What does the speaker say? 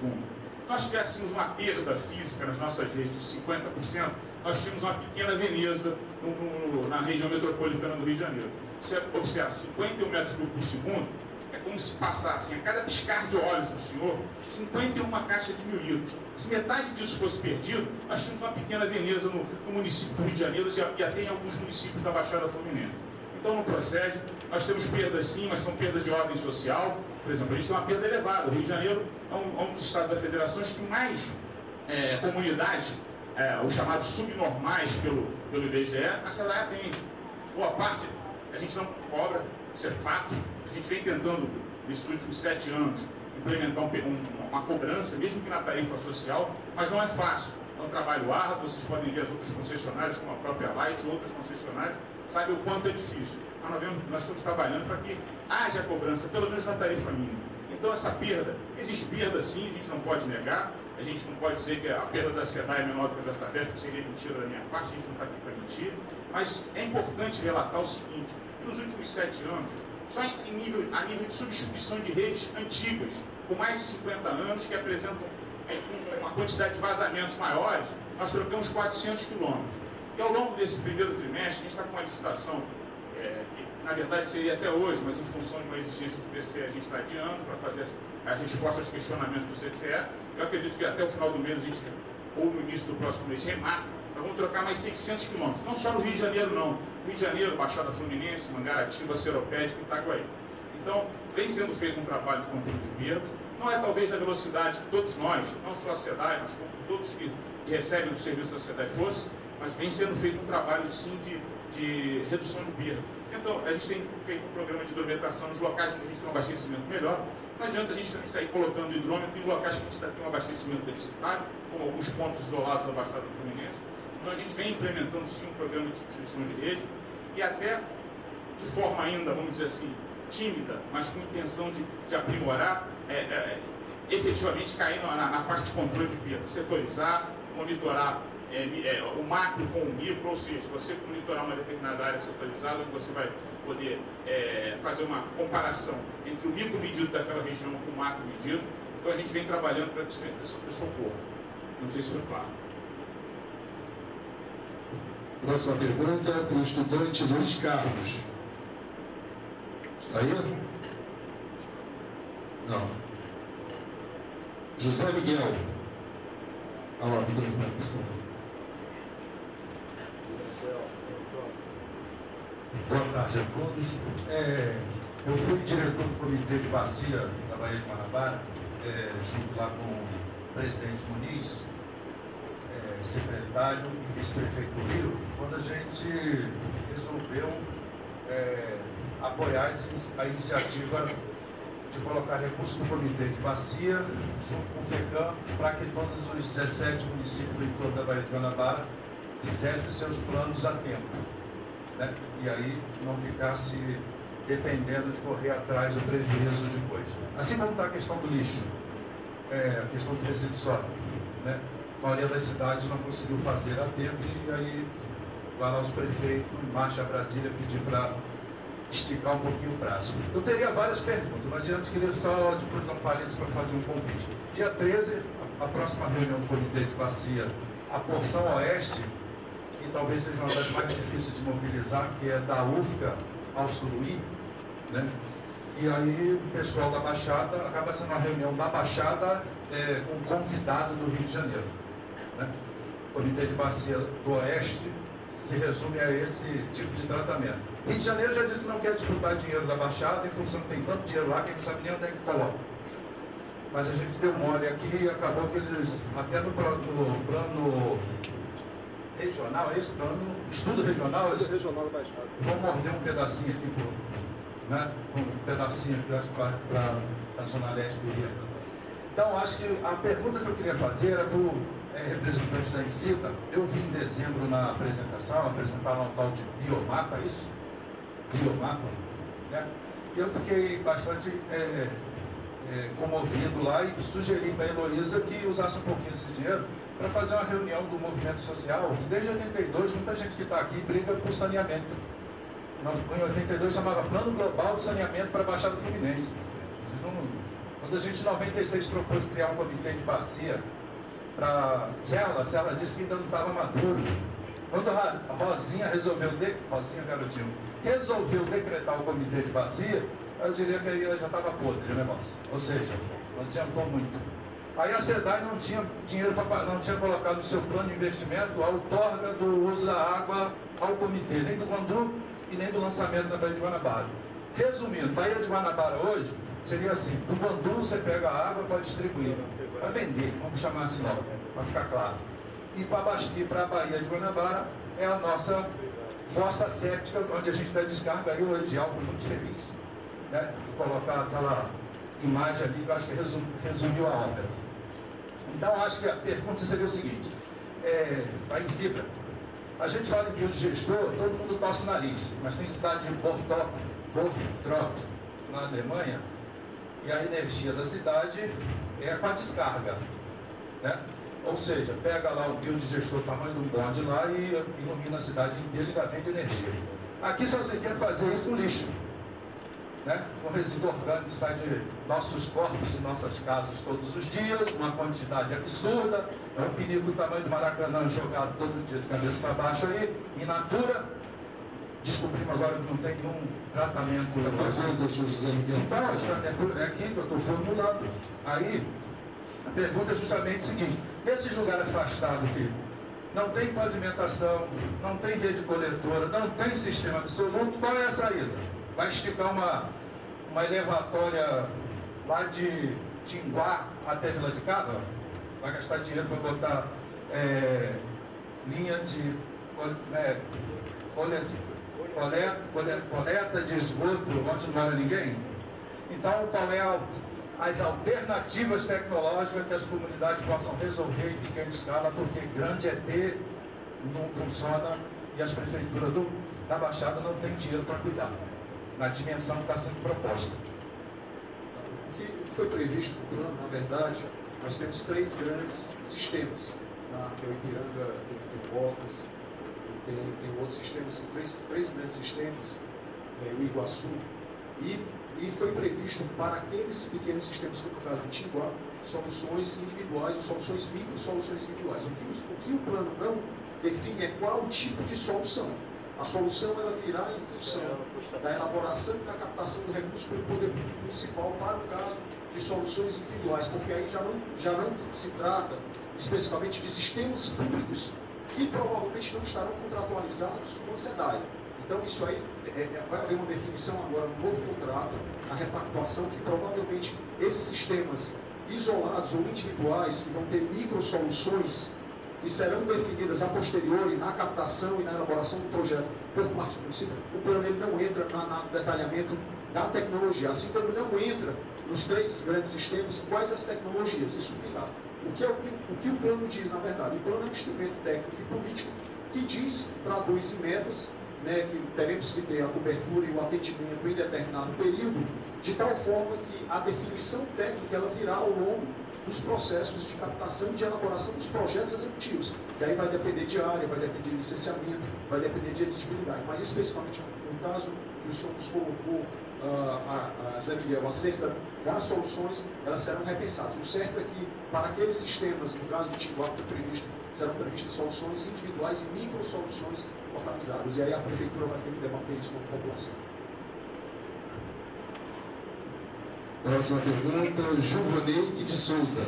segundo. Se nós tivéssemos uma perda física nas nossas redes de 50%, nós tínhamos uma pequena Veneza na região metropolitana do Rio de Janeiro. Você observa, 51 metros cúbicos por segundo, é como se passassem a cada piscar de olhos do senhor 51 caixas de 1.000 litros. Se metade disso fosse perdido, nós tínhamos uma pequena Veneza no município do Rio de Janeiro e até em alguns municípios da Baixada Fluminense. Então não procede. Nós temos perdas sim, mas são perdas de ordem social. Por exemplo, a gente tem uma perda elevada. O Rio de Janeiro é um dos estados da federação que tem mais comunidades, os chamados subnormais pelo IBGE. A Assembleia tem boa parte, a gente não cobra, isso é fato. A gente vem tentando, nesses últimos 7 anos, implementar uma cobrança, mesmo que na tarifa social, mas não é fácil. É um trabalho árduo, vocês podem ver as outras concessionárias, como a própria Light, outras concessionárias, sabem o quanto é difícil. Nós estamos trabalhando para que haja cobrança, pelo menos na tarifa mínima. Então essa perda, existe perda sim, a gente não pode negar, a gente não pode dizer que a perda da SEDAI é menor do que a da Sabesp, que seria mentira da minha parte, a gente não está aqui para mentir, mas é importante relatar o seguinte, que nos últimos 7 anos, só a nível de substituição de redes antigas, com mais de 50 anos, que apresentam uma quantidade de vazamentos maiores, nós trocamos 400 quilômetros. E ao longo desse primeiro trimestre, a gente está com uma licitação, que na verdade seria até hoje, mas em função de uma exigência do PC, a gente está adiando para fazer a resposta aos questionamentos do CTCE. Eu acredito que até o final do mês, a gente, ou no início do próximo mês, remarca. Nós vamos trocar mais 600 quilômetros, não só no Rio de Janeiro, não. Rio de Janeiro, Baixada Fluminense, Mangaratiba, Seropédica e Itaguaí. Então, vem sendo feito um trabalho de controle de perda. Não é talvez na velocidade que todos nós, não só a SEDAI, mas como todos que recebem o serviço da SEDAI fosse, mas vem sendo feito um trabalho, sim, de redução de perda. Então, a gente tem feito um programa de hidrometação nos locais onde a gente tem um abastecimento melhor. Não adianta a gente também sair colocando hidrômetro em locais que a gente ainda tem um abastecimento deficitário, como alguns pontos isolados da Baixada Fluminense. Então, a gente vem implementando, sim, um programa de substituição de rede e até de forma ainda, vamos dizer assim, tímida, mas com intenção de aprimorar, efetivamente cair na parte de controle de perda, setorizar, monitorar o macro com o micro, ou seja, você monitorar uma determinada área setorizada, você vai poder fazer uma comparação entre o micro medido daquela região com o macro medido. Então a gente vem trabalhando para esse socorro. Não sei se foi claro. Próxima pergunta é para o estudante Luiz Carlos. Está aí? Não. José Miguel. Alô, microfone, por favor. Boa tarde a todos. Eu fui diretor do Comitê de Bacia da Baía de Guanabara, junto lá com o presidente Muniz, secretário e vice-prefeito do Rio, quando a gente resolveu apoiar a iniciativa de colocar recursos no Comitê de Bacia, junto com o FECAM, para que todos os 17 municípios do entorno da Baía de Guanabara fizessem seus planos a tempo, né? E aí não ficasse dependendo de correr atrás do prejuízo depois. Assim como está a questão do lixo, a questão do resíduo sólido, né? A maioria das cidades não conseguiu fazer a tempo e aí lá nosso prefeito, em marcha a Brasília, pediu para esticar um pouquinho o prazo. Eu teria várias perguntas, mas digamos que ele só depois não apareça para fazer um convite. Dia 13, a próxima reunião do Comitê de Bacia, a porção oeste, que talvez seja uma das mais difíceis de mobilizar, que é da UFCA ao Suruí, né? E aí o pessoal da Baixada, acaba sendo uma reunião da Baixada com convidado do Rio de Janeiro, né? O Comitê de Bacia do Oeste se resume a esse tipo de tratamento. Rio de Janeiro já disse que não quer disputar dinheiro da Baixada, em função que tem tanto dinheiro lá que a gente sabe nem onde é que coloca. Mas a gente deu mole aqui e acabou que eles, até no plano regional, estudo regional, eles vão morder um pedacinho aqui, né? Um pedacinho aqui para a Zona Leste do Rio. Então, acho que a pergunta que eu queria fazer era para o representante da INCITA. Eu vi em dezembro na apresentação, apresentaram um tal de biomapa, isso? Biomapa, né? E eu fiquei bastante comovido lá e sugeri para a Heloísa que usasse um pouquinho desse dinheiro para fazer uma reunião do movimento social. E desde 82, muita gente que está aqui briga por saneamento. Em 82 chamava Plano Global de Saneamento para a Baixada Fluminense. Quando a gente em 96 propôs criar um comitê de bacia para Serra disse que ainda não estava maduro. Quando a Rosinha resolveu decretar o comitê de bacia, eu diria que aí ela já estava podre o negócio. Ou seja, não adiantou muito. Aí a SEDAI não tinha dinheiro não tinha colocado no seu plano de investimento a outorga do uso da água ao comitê, nem do Guandu e nem do lançamento da Baía de Guanabara. Resumindo, Baía de Guanabara hoje seria assim: do Guandu você pega a água para distribuir, para vender, vamos chamar assim logo, para ficar claro. E para a Baía de Guanabara é a nossa fossa séptica, onde a gente dá descarga. Aí o Edial foi muito feliz, né, de colocar aquela imagem ali, que eu acho que resumiu a obra. Então, acho que a pergunta seria o seguinte: para em Cibra, a gente fala em biodigestor, todo mundo torce o nariz, mas tem cidade de Bortrop, na Alemanha, e a energia da cidade é com a descarga, né? Ou seja, pega lá o biodigestor, tamanho de um bonde lá, e ilumina a cidade inteira e ainda vende energia. Aqui só se quer fazer isso com lixo, né? Com resíduo orgânico que sai de nossos corpos e nossas casas todos os dias, uma quantidade absurda, é um pinico do tamanho do Maracanã jogado todo dia de cabeça para baixo aí, in natura. Descobrimos agora que não tem nenhum tratamento. Então, é aqui que eu estou formulando. Aí, a pergunta é justamente o seguinte: esses lugares afastados aqui, não tem pavimentação, não tem rede coletora, não tem sistema absoluto, qual é a saída? Vai esticar uma elevatória lá de Tinguá até Vila de Cava? Vai gastar dinheiro para botar linha de coleta de esgoto onde não mora ninguém? Então, qual é as alternativas tecnológicas que as comunidades possam resolver em pequena escala, porque grande ET não funciona e as prefeituras da Baixada não têm dinheiro para cuidar, na dimensão que está sendo proposta. O que foi previsto no plano, na verdade, nós temos 3 grandes sistemas, que é o Ipiranga, tem Portas, tem outros sistemas, são 3 grandes sistemas, o Iguaçu, e foi previsto para aqueles pequenos sistemas, como no caso do Tinguá, soluções individuais, soluções micro, soluções individuais. O que o plano não define é qual tipo de solução. A solução ela virá em função da elaboração e da captação do recurso pelo poder municipal para o caso de soluções individuais, porque aí já não se trata especificamente de sistemas públicos que provavelmente não estarão contratualizados com a SEDAI. Então, isso aí vai haver uma definição agora no novo contrato, a repactuação, que provavelmente esses sistemas isolados ou individuais, que vão ter micro-soluções, que serão definidas a posteriori na captação e na elaboração do projeto por parte do município, o plano ele não entra no detalhamento da tecnologia, assim como não entra nos 3 grandes sistemas quais as tecnologias, isso virá. O que o plano diz, na verdade? O plano é um instrumento técnico e político que diz, traduz em metas, né, que teremos que ter a cobertura e o atendimento em determinado período, de tal forma que a definição técnica ela virá ao longo dos processos de captação e de elaboração dos projetos executivos. Que aí vai depender de área, vai depender de licenciamento, vai depender de exigibilidade. Mas especificamente no caso que o senhor nos colocou, José Miguel, acerca das soluções, elas serão repensadas. O certo é que para aqueles sistemas, no caso do Tinguá, serão previstas soluções individuais e micro-soluções localizadas. E aí a prefeitura vai ter que debater isso com a população. Próxima pergunta, Juvaneide de Souza.